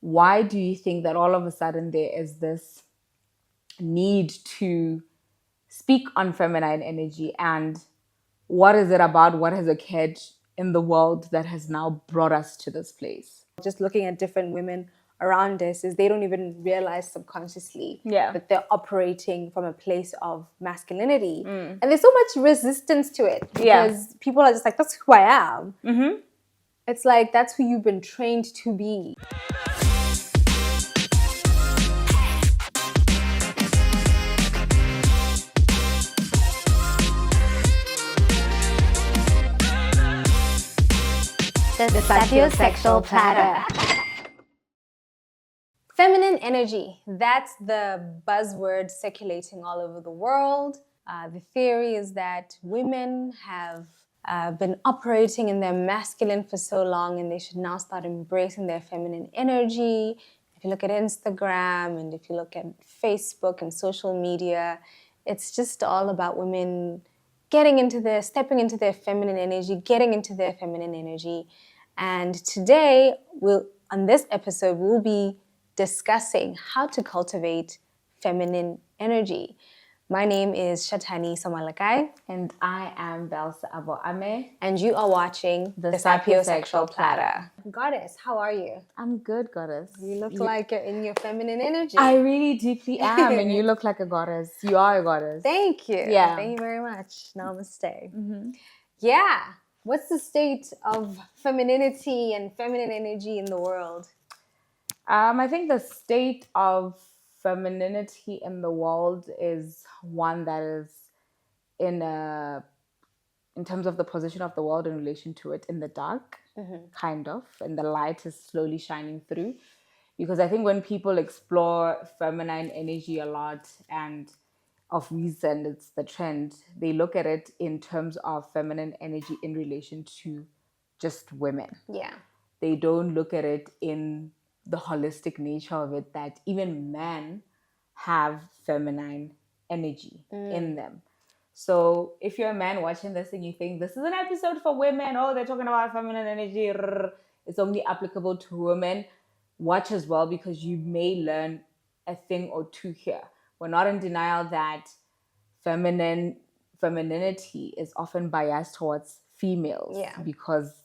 why do you think that all of a sudden there is this need to speak on feminine energy, and what is it about what has occurred in the world that has now brought us to this place? Just looking at different women around us is they don't even realize subconsciously that they're operating from a place of masculinity. And there's so much resistance to it because people are just like, that's who I am. It's like, that's who you've been trained to be. The sapiosexual platter. Feminine energy, that's the buzzword circulating all over the world. The theory is that women have been operating in their masculine for so long and they should now start embracing their feminine energy. If you look at Instagram and if you look at Facebook and social media, it's just all about women stepping into their feminine energy, getting into their feminine energy. And today, on this episode, we'll be discussing how to cultivate feminine energy. My name is Shatani Samalakai. And I am Belsa Abo Ame. And you are watching The Sapiosexual Platter. Goddess, how are you? I'm good, goddess. You look like you're in your feminine energy. I really deeply am, and you look like a goddess. You are a goddess. Thank you. Yeah. Thank you very much. Namaste. Yeah. What's the state of femininity and feminine energy in the world? I think the state of femininity in the world is one that is in terms of the position of the world in relation to it, in the dark, kind of, and the light is slowly shining through. Because I think when people explore feminine energy a lot, and of reason it's the trend, they look at it in terms of feminine energy in relation to just women. Yeah. They don't look at it in the holistic nature of it, that even men have feminine energy in them. So if you're a man watching this and you think this is an episode for women, oh, they're talking about feminine energy, it's only applicable to women, watch as well, because you may learn a thing or two here. We're not in denial that femininity is often biased towards females because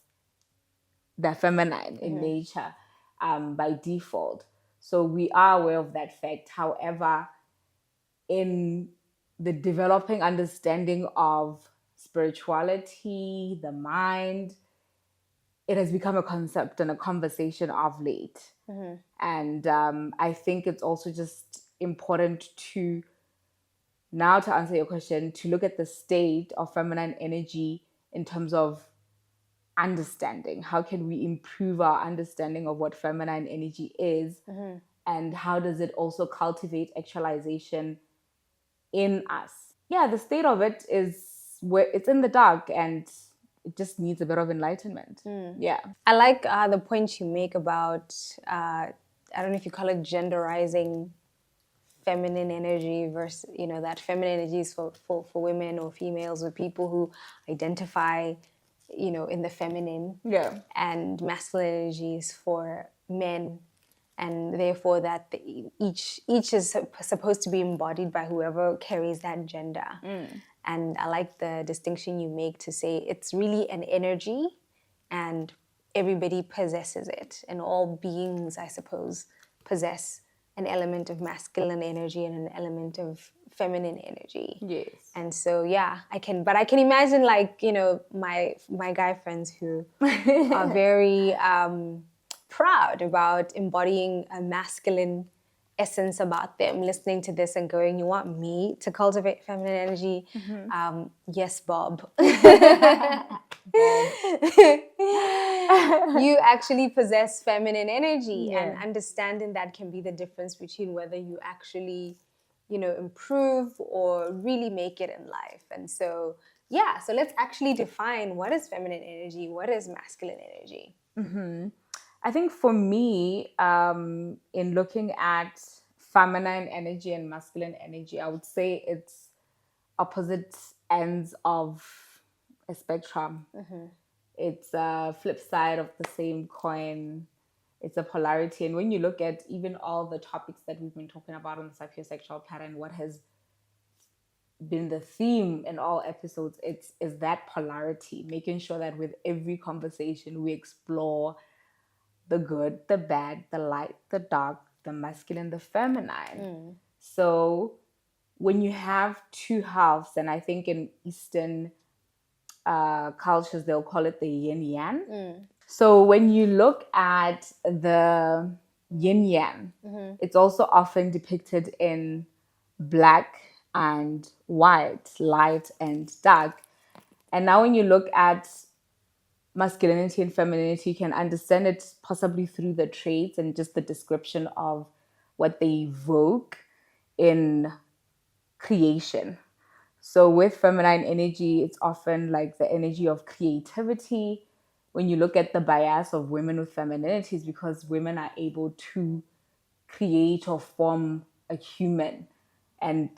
they're feminine in nature by default. So we are aware of that fact. However, in the developing understanding of spirituality, the mind, it has become a concept and a conversation of late. And I think it's also just important to, now to answer your question, to look at the state of feminine energy in terms of understanding. How can we improve our understanding of what feminine energy is, and how does it also cultivate actualization in us? Yeah, the state of it is where it's in the dark and it just needs a bit of enlightenment. Yeah. I like the point you make about, I don't know if you call it genderizing feminine energy versus, that feminine energy is for women or females or people who identify, in the feminine. Yeah. And masculine energy is for men. And therefore that each is supposed to be embodied by whoever carries that gender. And I like the distinction you make to say it's really an energy and everybody possesses it. And all beings, I suppose, possess an element of masculine energy and an element of feminine energy. Yes. And so, yeah, I can imagine, like, my guy friends who are very proud about embodying a masculine essence about them, listening to this and going, you want me to cultivate feminine energy? Yes, Bob. You actually possess feminine energy, and understanding that can be the difference between whether you actually, improve or really make it in life. And so, yeah, so let's actually define what is feminine energy, what is masculine energy. I think for me, in looking at feminine energy and masculine energy, I would say it's opposite ends of a spectrum. It's a flip side of the same coin. It's a polarity. And when you look at even all the topics that we've been talking about on the sapiosexual pattern, what has been the theme in all episodes, is that polarity, making sure that with every conversation we explore the good, the bad, the light, the dark, the masculine, the feminine. So when you have two halves, and I think in Eastern cultures they'll call it the yin yang. So when you look at the yin yang, it's also often depicted in black and white, light and dark. And now when you look at masculinity and femininity, you can understand it possibly through the traits and just the description of what they evoke in creation. So with feminine energy, it's often like the energy of creativity. When you look at the bias of women with femininity, it's because women are able to create or form a human and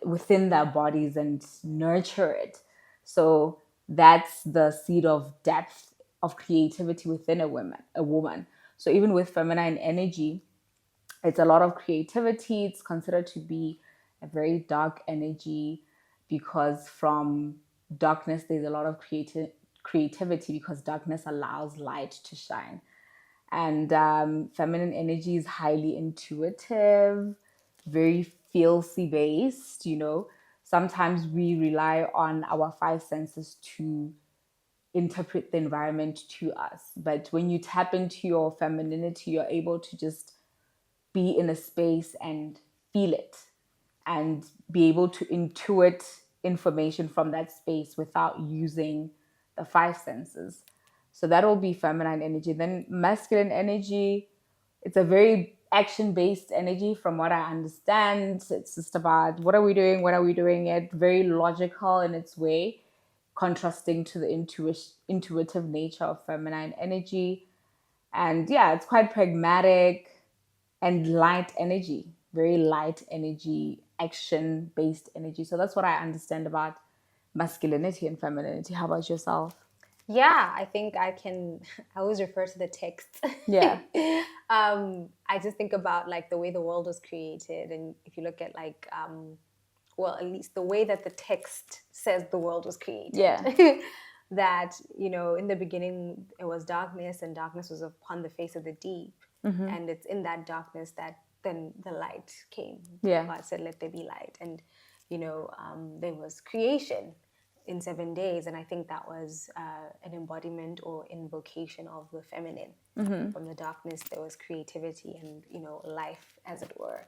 within their bodies and nurture it. So that's the seed of depth of creativity within a woman. So even with feminine energy, it's a lot of creativity. It's considered to be a very dark energy because from darkness there's a lot of creativity because darkness allows light to shine. And feminine energy is highly intuitive, very feelsy based, you know. Sometimes we rely on our five senses to interpret the environment to us. But when you tap into your femininity, you're able to just be in a space and feel it and be able to intuit information from that space without using the five senses. So that will be feminine energy. Then masculine energy, it's a very action-based energy from what I understand. It's just about what are we doing, when are we doing it, very logical in its way, contrasting to the intuitive nature of feminine energy. And yeah, it's quite pragmatic and light energy, very light energy, action based energy. So that's what I understand about masculinity and femininity. How about yourself? Yeah, I think I always refer to the text. Yeah. I just think about like the way the world was created. And if you look at like, well, at least the way that the text says the world was created. Yeah. That, you know, in the beginning it was darkness and darkness was upon the face of the deep. And it's in that darkness that then the light came. Yeah. God said, let there be light. And, you know, there was creation in 7 days, and I think that was an embodiment or invocation of the feminine. From the darkness there was creativity and, you know, life, as it were,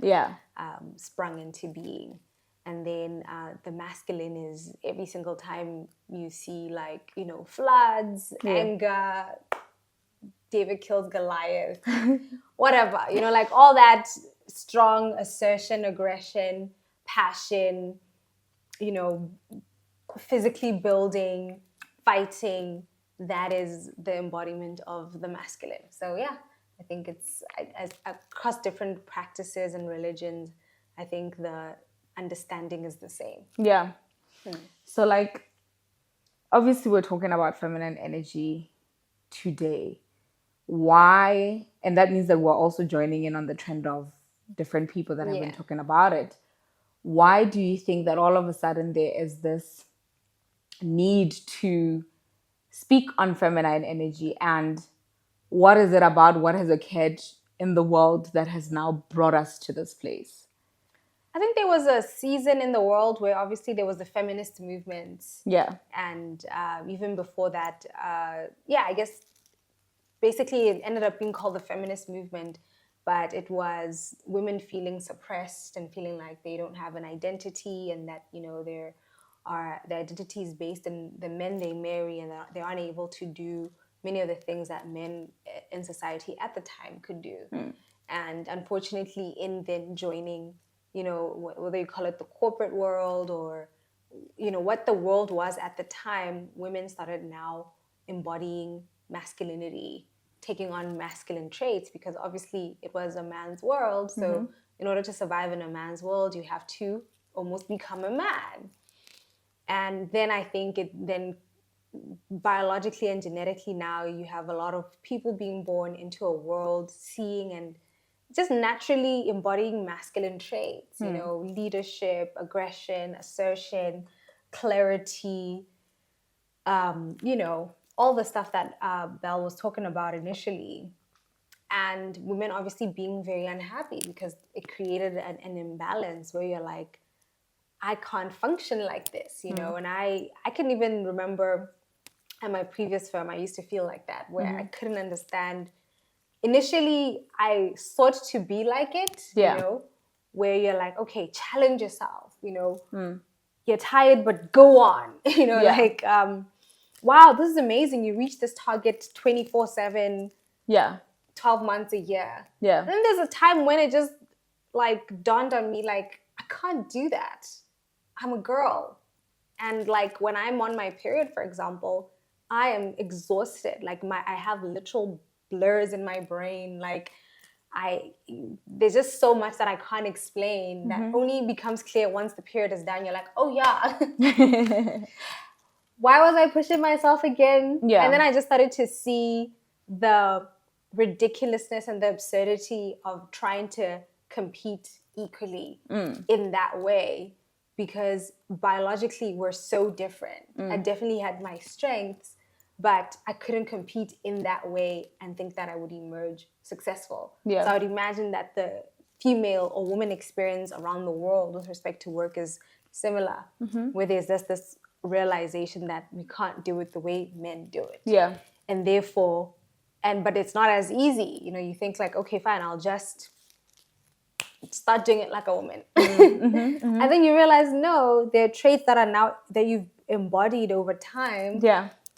sprung into being. And then the masculine is every single time you see, like, you know, floods, anger, David kills Goliath, whatever, you know, like all that strong assertion, aggression, passion, you know, physically building, fighting, that is the embodiment of the masculine. So yeah, I think it's across different practices and religions, I think the understanding is the same. Yeah. So like, obviously we're talking about feminine energy today. Why? And that means that we're also joining in on the trend of different people that have been talking about it. Why do you think that all of a sudden there is this need to speak on feminine energy, and what is it about what has occurred in the world that has now brought us to this place? I think there was a season in the world where obviously there was the feminist movement. Yeah. And even before that, I guess basically it ended up being called the feminist movement, but it was women feeling suppressed and feeling like they don't have an identity, and that, you know, their identity is based in the men they marry, and they aren't able to do many of the things that men in society at the time could do. And unfortunately, in then joining, you know, whether you call it the corporate world or, you know, what the world was at the time, women started now embodying masculinity, taking on masculine traits, because obviously it was a man's world. So in order to survive in a man's world, you have to almost become a man. And then I think it then biologically and genetically now you have a lot of people being born into a world seeing and just naturally embodying masculine traits, you know, leadership, aggression, assertion, clarity, you know, all the stuff that Belle was talking about initially. And women obviously being very unhappy because it created an imbalance where you're like, I can't function like this, you know. And I can even remember at my previous firm, I used to feel like that, where I couldn't understand. Initially, I sought to be like it, you know, where you're like, okay, challenge yourself, you know, you're tired, but go on, you know, like, wow, this is amazing. You reach this target 24/7, 12 months a year. And then there's a time when it just like dawned on me, like, I can't do that. I'm a girl. And like when I'm on my period, for example, I am exhausted. Like I have literal blurs in my brain. Like there's just so much that I can't explain that only becomes clear once the period is done. You're like, oh yeah, why was I pushing myself again? And then I just started to see the ridiculousness and the absurdity of trying to compete equally in that way, because biologically we're so different. I definitely had my strengths, but I couldn't compete in that way and think that I would emerge successful. So I would imagine that the female or woman experience around the world with respect to work is similar, where there's just this realization that we can't do it the way men do it. And therefore, but it's not as easy. You know, you think like, okay, fine, I'll just start doing it like a woman. And then you realize, no, there are traits that are now that you've embodied over time.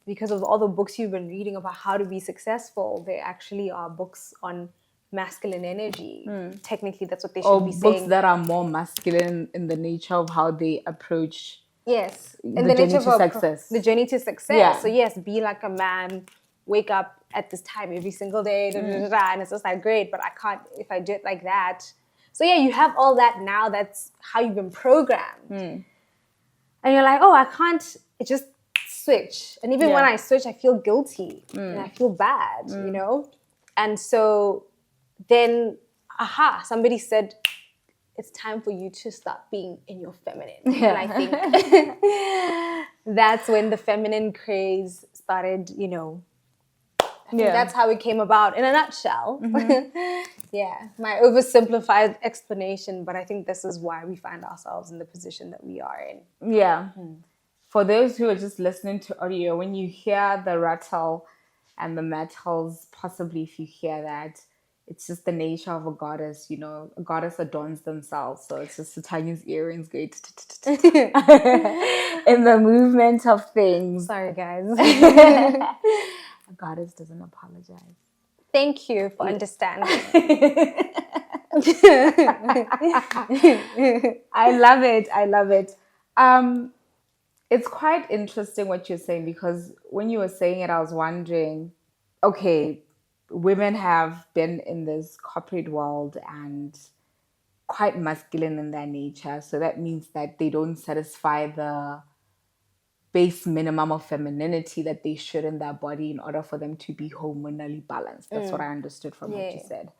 Because of all the books you've been reading about how to be successful, there actually are books on masculine energy. Technically, that's what they should be saying. Books that are more masculine in the nature of how they approach and the journey nature to of success. The journey to success. So yes, be like a man, wake up at this time every single day, and it's just like, great, but I can't if I do it like that. So yeah, you have all that now. That's how you've been programmed. And you're like, oh, I can't just switch. And even when I switch, I feel guilty and I feel bad, you know? And so then, somebody said, it's time for you to start being in your feminine. And I think that's when the feminine craze started, you know. I think that's how it came about in a nutshell. My oversimplified explanation, but I think this is why we find ourselves in the position that we are in. For those who are just listening to audio, when you hear the rattle and the metals, possibly if you hear that, it's just the nature of a goddess, you know. A goddess adorns themselves, so it's just the tiniest earrings going in the movement of things. Sorry, guys. A goddess doesn't apologize. Thank you for understanding. I love it. It's quite interesting what you're saying, because when you were saying it, I was wondering, okay, women have been in this corporate world and quite masculine in their nature. So that means that they don't satisfy the base minimum of femininity that they should in their body in order for them to be hormonally balanced. That's what I understood from what you said.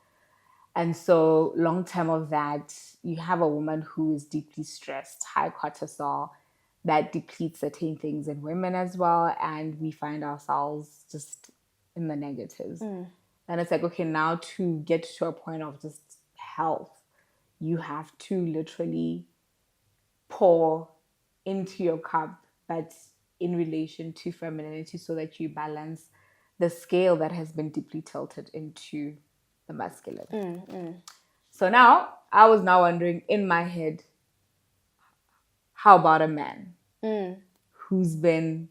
And so long term of that, you have a woman who is deeply stressed, high cortisol, that depletes certain things in women as well. And we find ourselves just in the negatives. And it's like, okay, now to get to a point of just health, you have to literally pour into your cup, but in relation to femininity, so that you balance the scale that has been deeply tilted into the masculine. So now, I was now wondering in my head, how about a man who's been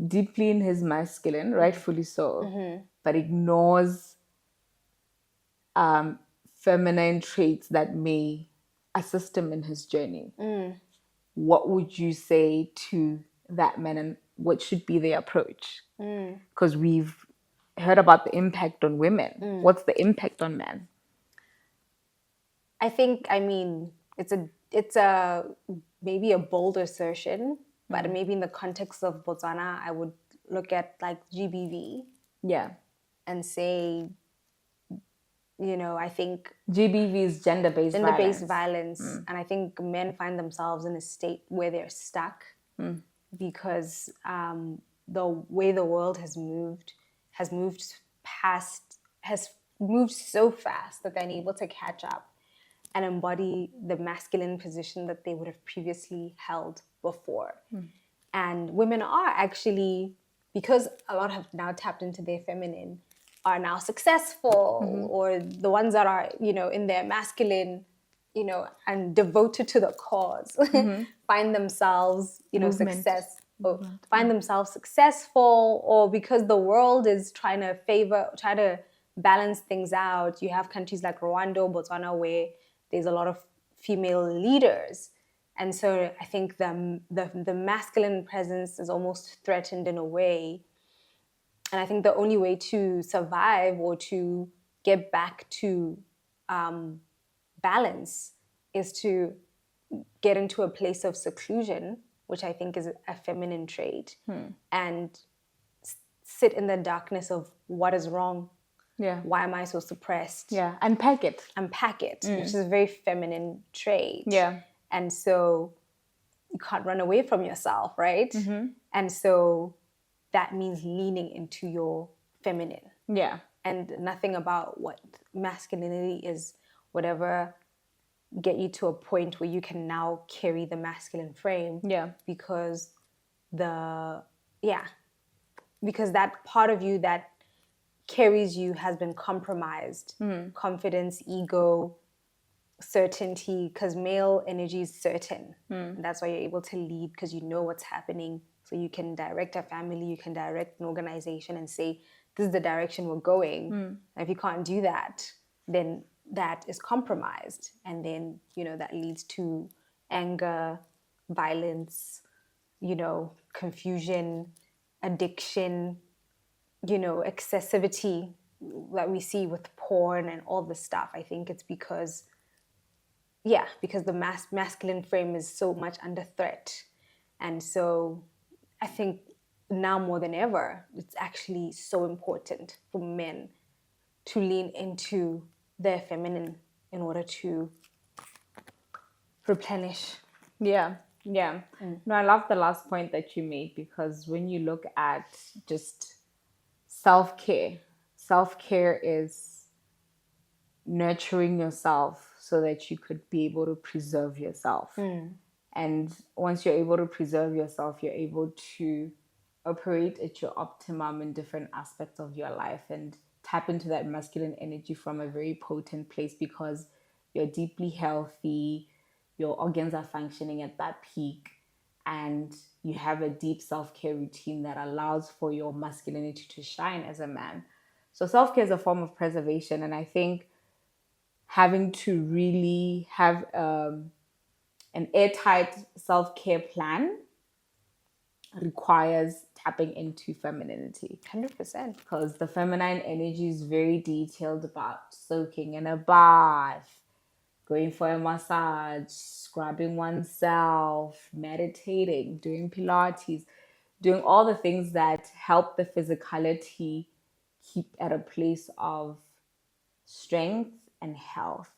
deeply in his masculine, rightfully so, but ignores feminine traits that may assist him in his journey? What would you say to that man, and what should be their approach? Because we've heard about the impact on women. What's the impact on men? I think, I mean, it's a maybe a bold assertion, but maybe in the context of Botswana, I would look at like GBV Yeah. and say, I think GBV is gender-based violence. And I think men find themselves in a state where they're stuck because the way the world has moved so fast that they're unable to catch up and embody the masculine position that they would have previously held before. And women are actually, because a lot have now tapped into their feminine, are now successful, or the ones that are, in their masculine, and devoted to the cause, find themselves, find themselves successful, or because the world is trying to balance things out. You have countries like Rwanda, Botswana, where there's a lot of female leaders. And so I think the masculine presence is almost threatened in a way. And I think the only way to survive or to get back to balance is to get into a place of seclusion, which I think is a feminine trait, and sit in the darkness of what is wrong. Yeah. Why am I so suppressed? Yeah. Unpack it, which is a very feminine trait. Yeah. And so you can't run away from yourself, right? And so that means leaning into your feminine. Yeah. And nothing about what masculinity is, whatever, get you to a point where you can now carry the masculine frame. Yeah. Because because that part of you that carries you has been compromised. Confidence, ego, certainty, because male energy is certain. And that's why you're able to lead, because you know what's happening. So you can direct a family, you can direct an organization and say, this is the direction we're going. And if you can't do that, then that is compromised. And then, that leads to anger, violence, confusion, addiction, excessivity that we see with porn and all this stuff. I think it's because the masculine frame is so much under threat. And so I think now more than ever, it's actually so important for men to lean into their feminine in order to replenish. Yeah. No, I love the last point that you made, because when you look at just self-care is nurturing yourself so that you could be able to preserve yourself. And once you're able to preserve yourself, you're able to operate at your optimum in different aspects of your life and tap into that masculine energy from a very potent place, because you're deeply healthy, your organs are functioning at that peak, and you have a deep self-care routine that allows for your masculinity to shine as a man. So self-care is a form of preservation, and I think having to really have an airtight self-care plan requires tapping into femininity. 100%. Because the feminine energy is very detailed about soaking in a bath, going for a massage, scrubbing oneself, meditating, doing Pilates, doing all the things that help the physicality keep at a place of strength and health.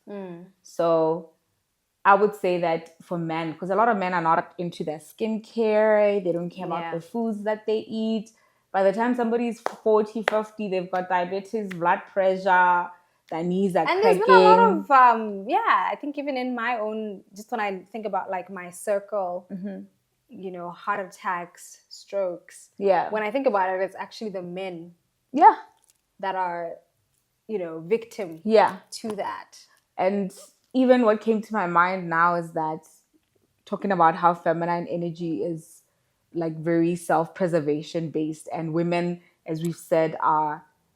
So I would say that for men, because a lot of men are not into their skincare, they don't care about the foods that they eat. By the time somebody's 40, 50, they've got diabetes, blood pressure, their knees are cracking. There's been a lot of, I think even in my own, just when I think about like my circle, heart attacks, strokes. Yeah. When I think about it, it's actually the men. Yeah. That are, victim. To that. And even what came to my mind now is that talking about how feminine energy is like very self-preservation based, and women, as we've said,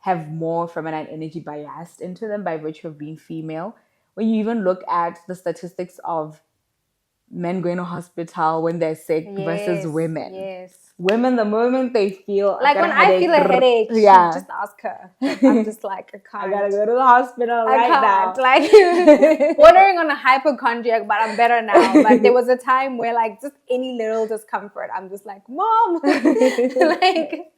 have more feminine energy biased into them by virtue of being female. When you even look at the statistics of men going to hospital when they're sick versus women. Yes. Women, the moment they feel like when I feel a headache, just ask her. I'm just like, I can't. I gotta go to the hospital right now. Like bordering on a hypochondriac, but I'm better now. But there was a time where like just any little discomfort, I'm just like, Mom. Like,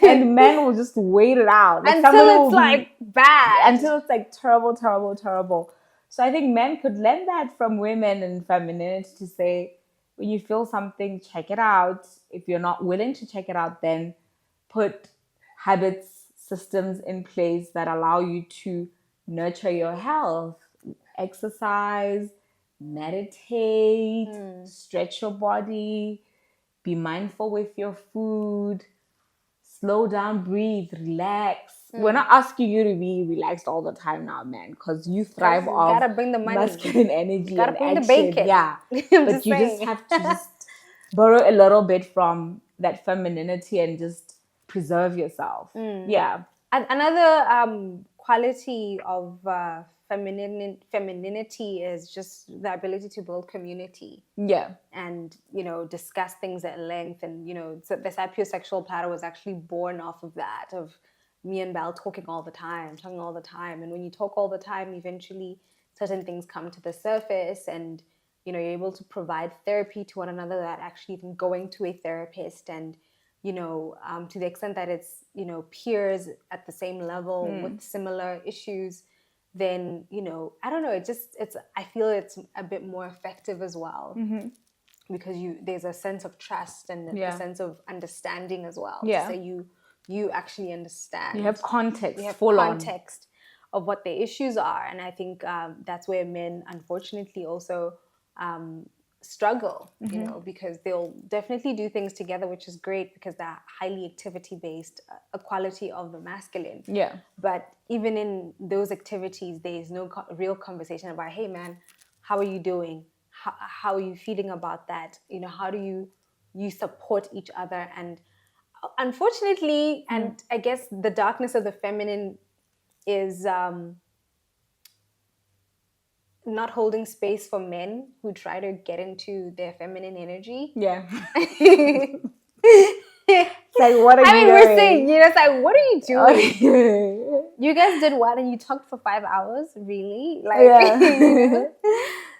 and men will just wait it out until it's like bad. Until it's like terrible, terrible, terrible. So I think men could learn that from women and femininity to say, when you feel something, check it out. If you're not willing to check it out, then put habits, systems in place that allow you to nurture your health. Exercise, meditate, stretch your body, be mindful with your food, slow down, breathe, relax. We're not asking you to be relaxed all the time now, man, because you thrive off gotta bring the money, masculine energy, gotta and bring action. The bacon. Yeah, but you just have to just borrow a little bit from that femininity and just preserve yourself. Yeah. Another quality of femininity is just the ability to build community. Yeah. And, discuss things at length. And, so the sapiosexual platter was actually born off of that, of me and Belle talking all the time. And when you talk all the time, eventually certain things come to the surface, and, you're able to provide therapy to one another without actually even going to a therapist. And, to the extent that it's, peers at the same level with similar issues, then, I don't know, I feel it's a bit more effective as well. Because there's a sense of trust and a sense of understanding as well. Yeah. To say you actually understand. You have context. You have full context of what the issues are. And I think that's where men, unfortunately, also struggle, because they'll definitely do things together, which is great because they're highly activity-based, a quality of the masculine. Yeah. But even in those activities, there's no real conversation about, hey, man, how are you doing? How are you feeling about that? How do you support each other? And unfortunately, and I guess the darkness of the feminine is not holding space for men who try to get into their feminine energy. Yeah. It's like, what are you doing? We're saying, it's like, what are you doing? You guys did what? And you talked for 5 hours? Really? Like, yeah.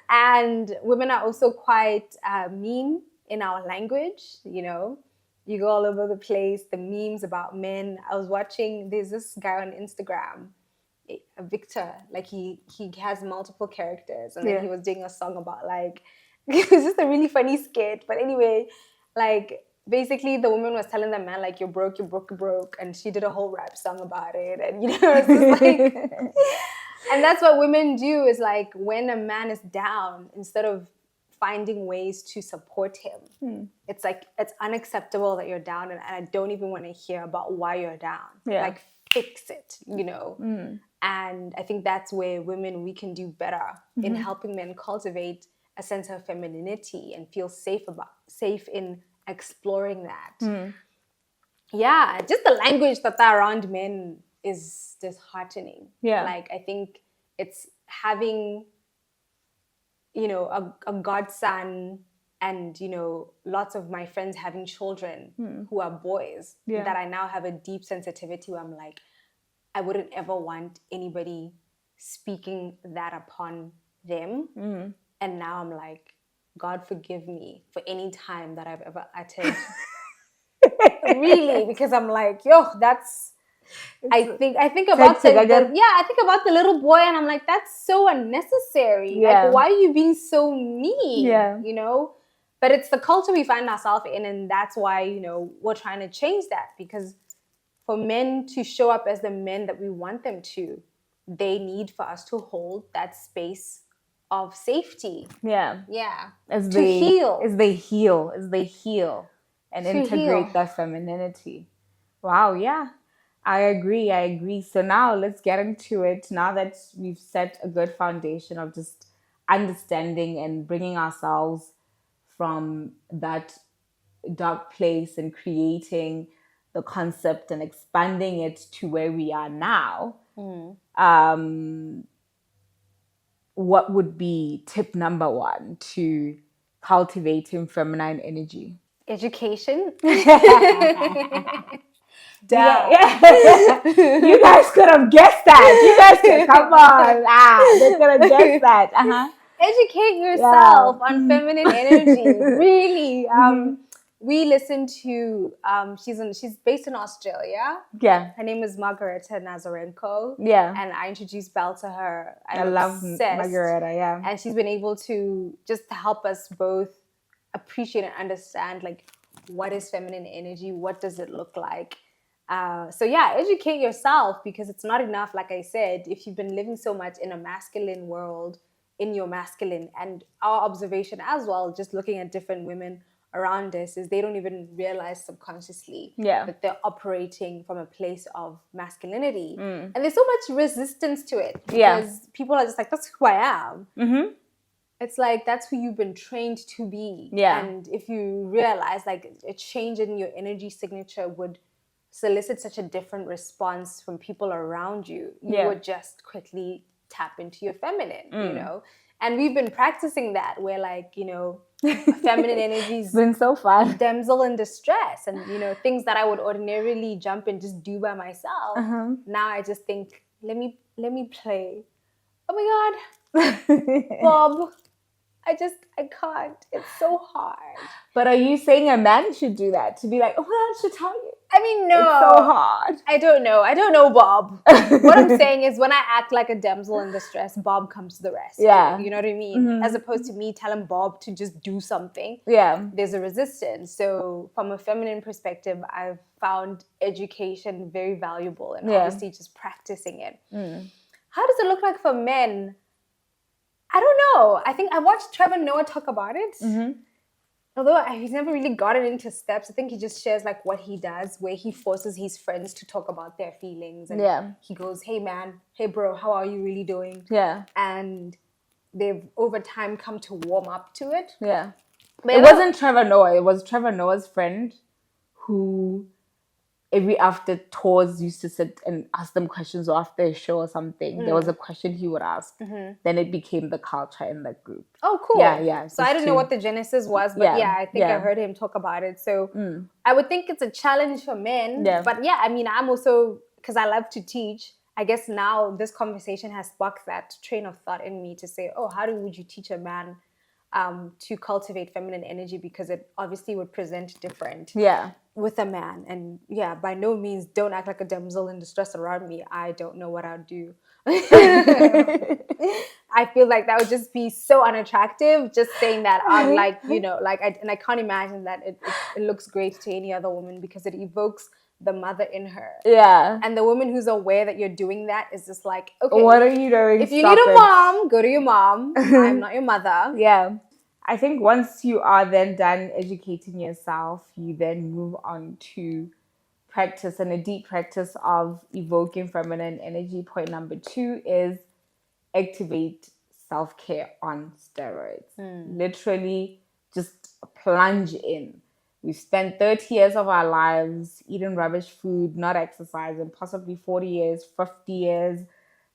And women are also quite mean in our language, You go all over the place, the memes about men. I was watching, there's this guy on Instagram, Victor, like he has multiple characters, and then he was doing a song about like it was just a really funny skit. But anyway, like basically the woman was telling the man like, you're broke, and she did a whole rap song about it. And it's just like and that's what women do, is like when a man is down, instead of finding ways to support him, it's like, it's unacceptable that you're down, and I don't even want to hear about why you're down. Like, fix it, And I think that's where women, we can do better in helping men cultivate a sense of femininity and feel safe in exploring that. Yeah, just the language that around men is disheartening. Yeah. Like, I think it's having, a godson, and, lots of my friends having children who are boys, that I now have a deep sensitivity where I'm like, I wouldn't ever want anybody speaking that upon them. And now I'm like, God forgive me for any time that I've ever uttered. Really, because I'm like, that's... I think about I think about the little boy, and I'm like, that's so unnecessary. Like, why are you being so mean? But it's the culture we find ourselves in, and that's why we're trying to change that, because for men to show up as the men that we want them to, they need for us to hold that space of safety. Yeah. As they heal and integrate that femininity. Wow. Yeah. I agree. So now let's get into it. Now that we've set a good foundation of just understanding and bringing ourselves from that dark place and creating the concept and expanding it to where we are now, what would be tip number one to cultivating feminine energy? Education. Yeah. You guys could have guessed that. You guys could, come on. They could have guessed that. Educate yourself on feminine energy. Really. Mm-hmm. We listen to she's based in Australia. Yeah. Her name is Margareta Nazarenko. Yeah. And I introduced Belle to her. I love Margareta, yeah. And she's been able to just help us both appreciate and understand, like, what is feminine energy? What does it look like? So yeah, educate yourself, because it's not enough, like I said, if you've been living so much in a masculine world, in your masculine, and our observation as well, just looking at different women around us, is they don't even realize subconsciously that they're operating from a place of masculinity. And there's so much resistance to it, because people are just like, that's who I am. Mm-hmm. It's like, that's who you've been trained to be. And if you realize, like, a change in your energy signature would solicit such a different response from people around you, you would just quickly tap into your feminine, you know? And we've been practicing that, where, like, you know, feminine energy's been so fun. Damsel in distress, and, you know, things that I would ordinarily jump and just do by myself. Now I just think, let me play. Oh my God, Bob. I can't. It's so hard. But are you saying a man should do that? To be like, oh, I should tell you. I mean, no. It's so hard. I don't know, Bob. What I'm saying is, when I act like a damsel in distress, Bob comes to the rescue. Yeah. You know what I mean? As opposed to me telling Bob to just do something. Yeah. There's a resistance. So from a feminine perspective, I've found education very valuable, and obviously just practicing it. How does it look like for men? I don't know. I think I watched Trevor Noah talk about it. Although he's never really gotten into steps. I think he just shares, like, what he does, where he forces his friends to talk about their feelings. And he goes, hey, man, hey, bro, how are you really doing? Yeah. And they've, over time, come to warm up to it. Yeah. But it wasn't Trevor Noah. It was Trevor Noah's friend who, every after tours, used to sit and ask them questions, or after a show or something. There was a question he would ask. Then it became the culture in that group. Oh, cool. Yeah. So I don't know what the genesis was, but I think I heard him talk about it. So I would think it's a challenge for men. Yeah. But yeah, I mean, I'm also, because I love to teach, I guess now this conversation has sparked that train of thought in me to say, oh, would you teach a man to cultivate feminine energy? Because it obviously would present different with a man. And by no means don't act like a damsel in distress around me. I don't know what I'd do. I feel like that would just be so unattractive, just saying that out, like, you know, like, I can't imagine that it looks great to any other woman, because it evokes the mother in her. Yeah. And the woman who's aware that you're doing that is just like, okay, what are you doing? If you need a mom, go to your mom. I'm not your mother. Yeah. I think once you are then done educating yourself, you then move on to practice, and a deep practice of evoking feminine energy. Point number 2 is activate self-care on steroids. Literally just plunge in. We've spent 30 years of our lives eating rubbish food, not exercising, possibly 40 years, 50 years.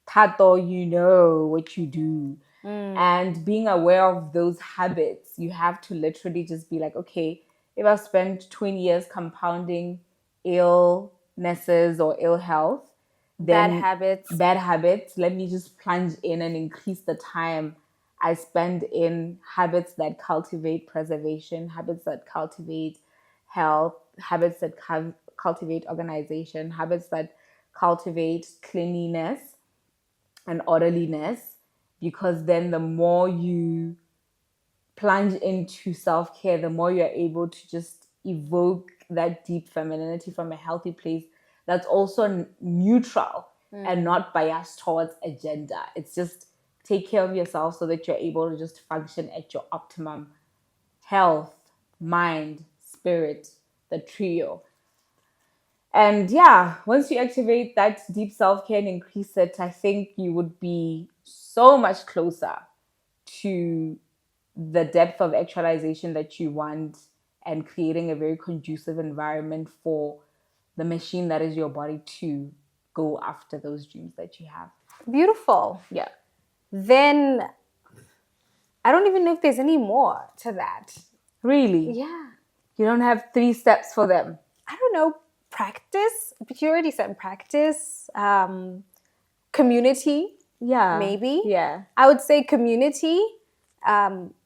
Tato, you know what you do. And being aware of those habits, you have to literally just be like, okay, if I've spent 20 years compounding illnesses or ill health, then bad habits, let me just plunge in and increase the time I spend in habits that cultivate preservation, habits that cultivate health, habits that cultivate organization, habits that cultivate cleanliness and orderliness. Because then the more you plunge into self-care, the more you're able to just evoke that deep femininity from a healthy place that's also neutral and not biased towards a gender. It's just take care of yourself so that you're able to just function at your optimum health, mind, spirit, the trio. And once you activate that deep self-care and increase it, I think you would be so much closer to the depth of actualization that you want, and creating a very conducive environment for the machine that is your body to go after those dreams that you have. Beautiful. Yeah. Then I don't even know if there's any more to that. Really? Yeah. You don't have 3 steps for them? I don't know. Practice. But you already said practice. Community. Yeah. Maybe. Yeah. I would say community.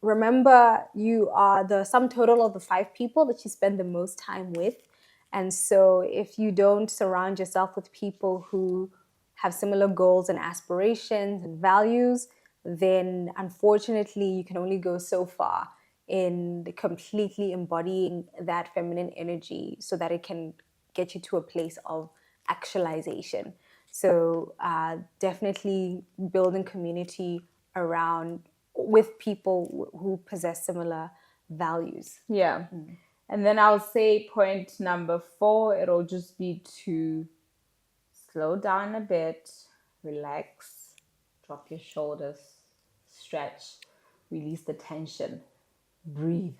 Remember, you are the sum total of the 5 people that you spend the most time with. And so if you don't surround yourself with people who have similar goals and aspirations and values, then unfortunately you can only go so far in completely embodying that feminine energy so that it can get you to a place of actualization. So definitely building community around with people who possess similar values. Yeah. And then I'll say point number 4, it'll just be to slow down a bit, relax, drop your shoulders, stretch, release the tension, breathe.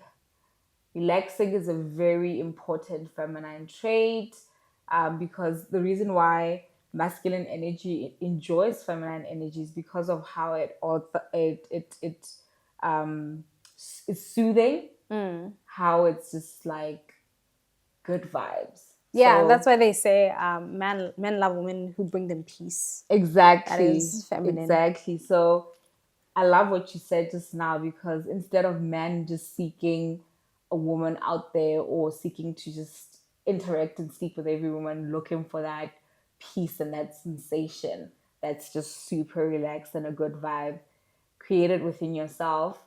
Relaxing is a very important feminine trait because the reason why masculine energy enjoys feminine energy is because of how it's soothing, how it's just like good vibes. Yeah, So, that's why they say men love women who bring them peace. exactly. That is feminine. Exactly. So I love what you said just now, because instead of men just seeking a woman out there or seeking to just interact and sleep with every woman, looking for that peace and that sensation that's just super relaxed and a good vibe, create it within yourself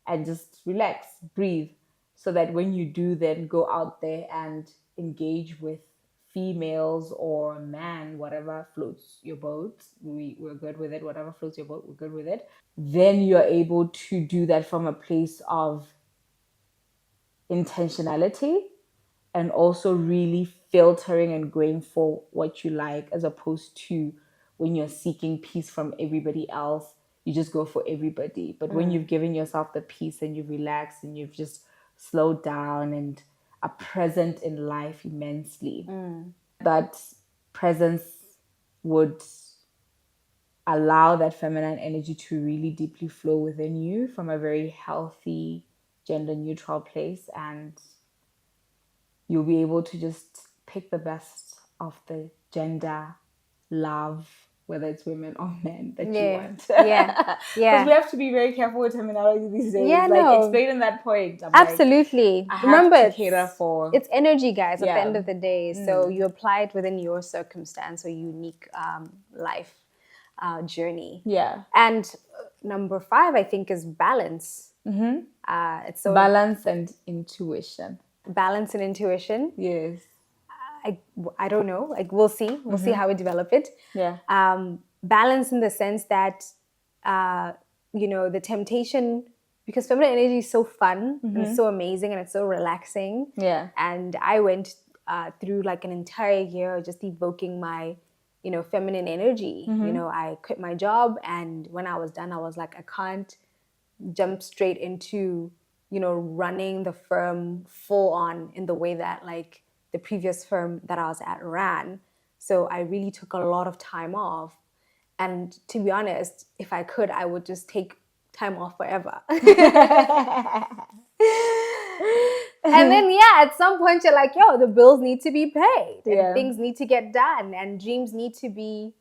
and just relax, breathe, so that when you do then go out there and engage with females or man, whatever floats your boat, we're good with it. Whatever floats your boat, we're good with it. Then you're able to do that from a place of intentionality and also really filtering and going for what you like, as opposed to when you're seeking peace from everybody else, you just go for everybody. But when you've given yourself the peace and you've relaxed and you've just slowed down and are present in life immensely, that presence would allow that feminine energy to really deeply flow within you from a very healthy, gender neutral place, and you'll be able to just pick the best of the gender, love, whether it's women or men that you want. Yeah. Because we have to be very careful with terminology these days. Yeah, like, no. explaining that point. I'm Absolutely. Like, Remember, to cater for... it's energy, guys, at Yeah. the end of the day. So you apply it within your circumstance or unique life journey. Yeah. And number 5, I think, is balance. It's so balance and intuition. Balance and intuition. Yes. I don't know. Like, we'll see. We'll see how we develop it. Yeah. Balance in the sense that, the temptation, because feminine energy is so fun and it's so amazing and it's so relaxing. Yeah. And I went through like an entire year just evoking my, feminine energy. I quit my job, and when I was done, I was like, I can't jump straight into, running the firm full on in the way that like the previous firm that I was at ran. So I really took a lot of time off. And to be honest, if I could, I would just take time off forever. And then, at some point you're like, yo, the bills need to be paid and things need to get done and dreams need to be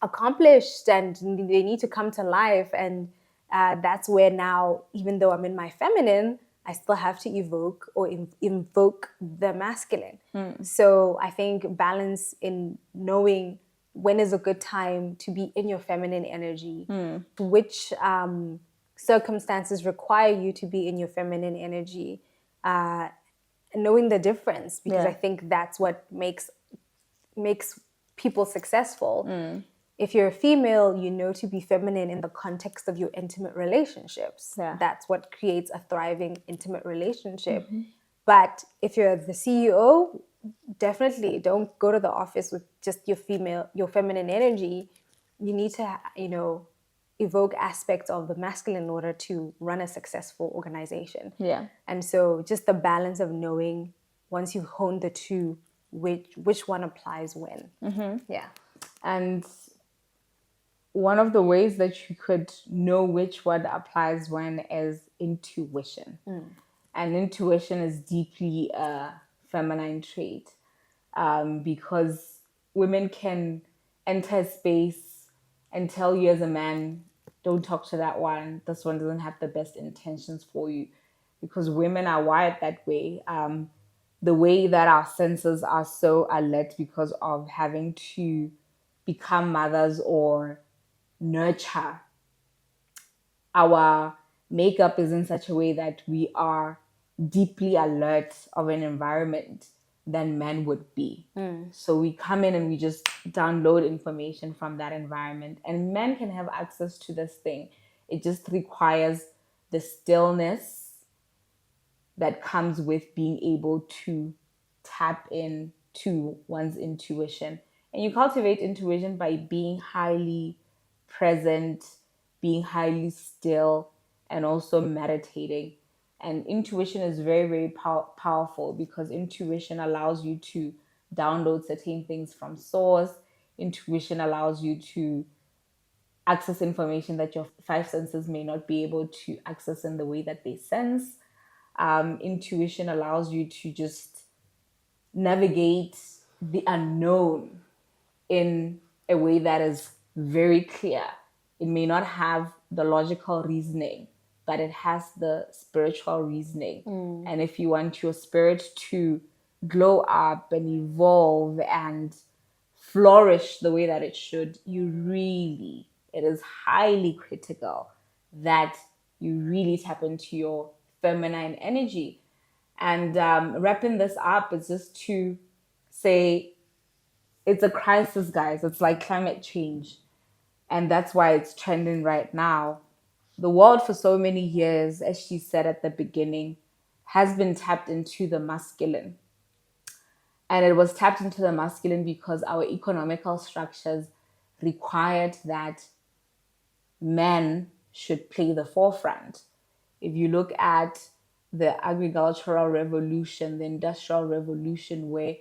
accomplished and they need to come to life. And that's where now, even though I'm in my feminine, I still have to evoke or invoke the masculine. So I think balance in knowing when is a good time to be in your feminine energy, which circumstances require you to be in your feminine energy, knowing the difference, because I think that's what makes people successful. If you're a female, you know to be feminine in the context of your intimate relationships. That's what creates a thriving intimate relationship. But if you're the CEO, definitely don't go to the office with just your feminine energy. You need to, evoke aspects of the masculine in order to run a successful organization. And so just the balance of knowing, once you've honed the two, which one applies when. And one of the ways that you could know which word applies when is intuition. And intuition is deeply a feminine trait, because women can enter a space and tell you as a man, don't talk to that one. This one doesn't have the best intentions for you, because women are wired that way. The way that our senses are so alert because of having to become mothers or nurture, our makeup is in such a way that we are deeply alert of an environment than men would be. So we come in and we just download information from that environment, and men can have access to this thing. It just requires the stillness that comes with being able to tap into one's intuition. And you cultivate intuition by being highly present, being highly still, and also meditating. And intuition is very, very powerful, because intuition allows you to download certain things from source. Intuition allows you to access information that your five senses may not be able to access in the way that they sense. Intuition allows you to just navigate the unknown in a way that is very clear. It may not have the logical reasoning, but it has the spiritual reasoning. And if you want your spirit to glow up and evolve and flourish the way that it should, it is highly critical that you really tap into your feminine energy. And wrapping this up is just to say it's a crisis, guys. It's like climate change. And that's why it's trending right now. The world for so many years, as she said at the beginning, has been tapped into the masculine. And it was tapped into the masculine because our economical structures required that men should play the forefront. If you look at the agricultural revolution, the industrial revolution, where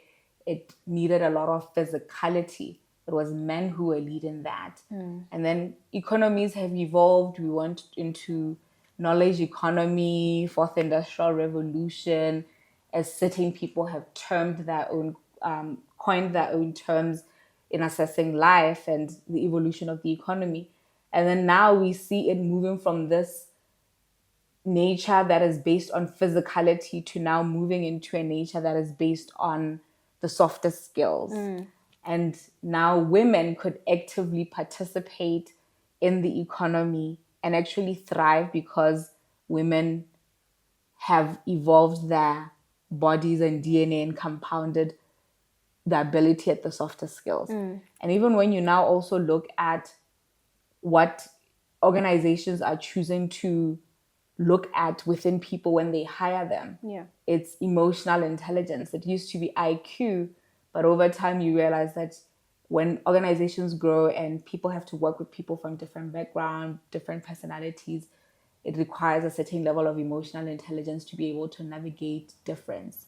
it needed a lot of physicality, it was men who were leading that. And then economies have evolved. We went into knowledge economy, fourth industrial revolution, as certain people have termed their own, coined their own terms in assessing life and the evolution of the economy. And then now we see it moving from this nature that is based on physicality to now moving into a nature that is based on the softer skills. And now women could actively participate in the economy and actually thrive, because women have evolved their bodies and DNA and compounded the ability at the softer skills. And even when you now also look at what organizations are choosing to look at within people when they hire them, it's emotional intelligence. It used to be IQ, but over time you realize that when organizations grow and people have to work with people from different backgrounds, different personalities, it requires a certain level of emotional intelligence to be able to navigate difference.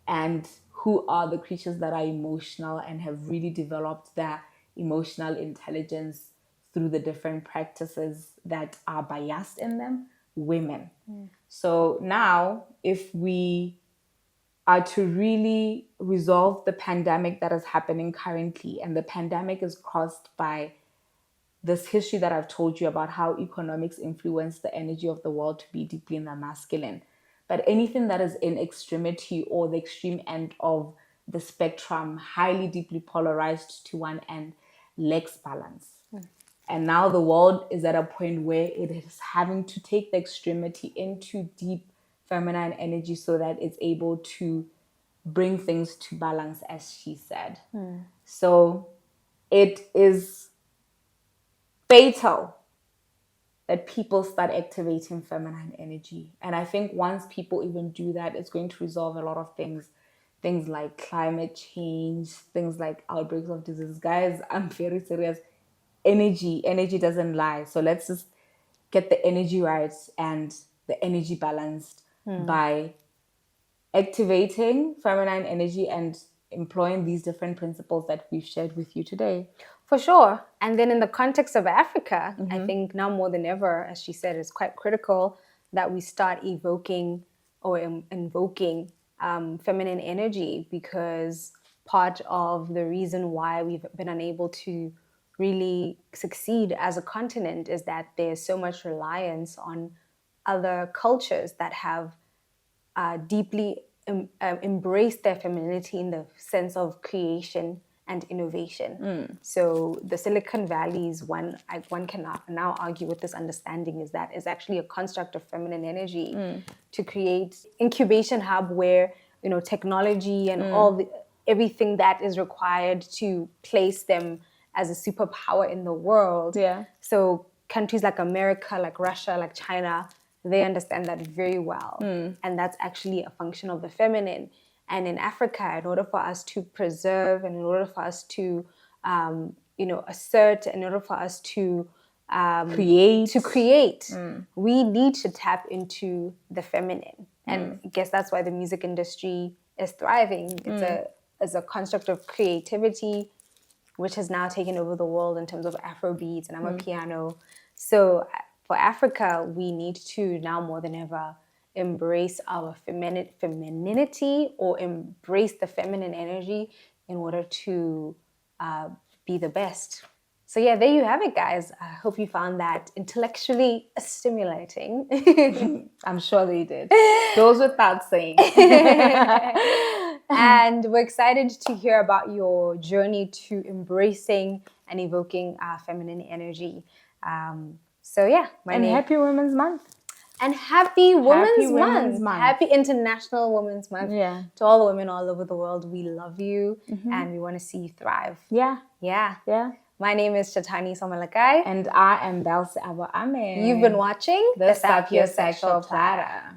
And who are the creatures that are emotional and have really developed their emotional intelligence through the different practices that are biased in them? Women. So now, if we are to really resolve the pandemic that is happening currently, and the pandemic is caused by this history that I've told you about how economics influence the energy of the world to be deeply in the masculine. But anything that is in extremity or the extreme end of the spectrum, highly deeply polarized to one end, lacks balance. And now the world is at a point where it is having to take the extremity into deep feminine energy so that it's able to bring things to balance, as she said. So it is fatal that people start activating feminine energy. And I think once people even do that, it's going to resolve a lot of things. Things like climate change, things like outbreaks of disease. Guys, I'm very serious. Energy doesn't lie. So let's just get the energy right and the energy balanced by activating feminine energy and employing these different principles that we've shared with you today. For sure. And then in the context of Africa, I think now more than ever, as she said, it's quite critical that we start evoking or invoking feminine energy, because part of the reason why we've been unable to really succeed as a continent is that there's so much reliance on other cultures that have deeply embraced their femininity in the sense of creation and innovation. So the Silicon Valley is one can now argue with this understanding is that is actually a construct of feminine energy to create incubation hub where technology and everything that is required to place them as a superpower in the world. Yeah. So countries like America, like Russia, like China, they understand that very well. And that's actually a function of the feminine. And in Africa, in order for us to preserve and in order for us to, assert, in order for us to create, we need to tap into the feminine. And I guess that's why the music industry is thriving. It's a construct of creativity, which has now taken over the world in terms of Afrobeats and Amapiano. So for Africa, we need to now more than ever embrace our femininity or embrace the feminine energy in order to be the best. So yeah, there you have it, guys. I hope you found that intellectually stimulating. I'm sure they did. Goes without saying. And we're excited to hear about your journey to embracing and evoking feminine energy. So yeah, Happy Women's Month. And happy Women's Women's Month. Month. Happy International Women's Month. Yeah. To all the women all over the world, we love you and we want to see you thrive. Yeah. Yeah. Yeah. My name is Chatani Somalakai. And I am Belsa Awa Ame. You've been watching the Sapiosexual Platter.